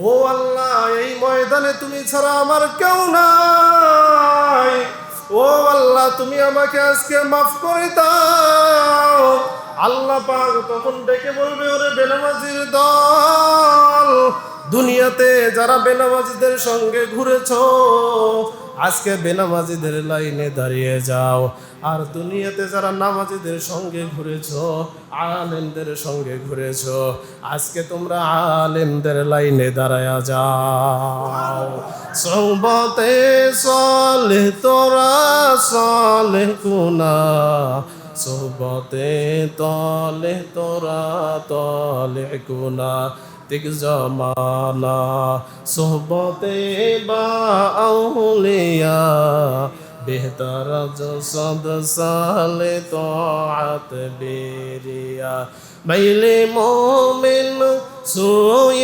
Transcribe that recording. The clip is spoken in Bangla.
ও আল্লাহ, এই ময়দানে তুমি ছাড়া আমার কেউ নাই। ও আল্লাহ, তুমি আমাকে আজকে মাফ করে দাও। আল্লাহ পাক তখন ডেকে বলবে, ওরে বেনামাজির দল, দুনিয়াতে যারা বেনামাজিদের সঙ্গে ঘুরেছো, আজকে বেনামাজিদের লাইনে দাঁড়িয়ে যাও। আর দুনিয়াতে যারা নামাজিদের সঙ্গে ঘুরেছো, আলেমদের সঙ্গে ঘুরেছো, আজকে তোমরা আলেমদের লাইনে দাঁড়ায়া যাও। সৌবতে সলে তোরা সলে কুনা, সোহবতে তলে তোরা তলে কুনা, দিক জমানা সোহবতে বা আউলিয়া, বেহতার জসদ সালে তোআত বেরিয়া, বাইলে মোমিন সুই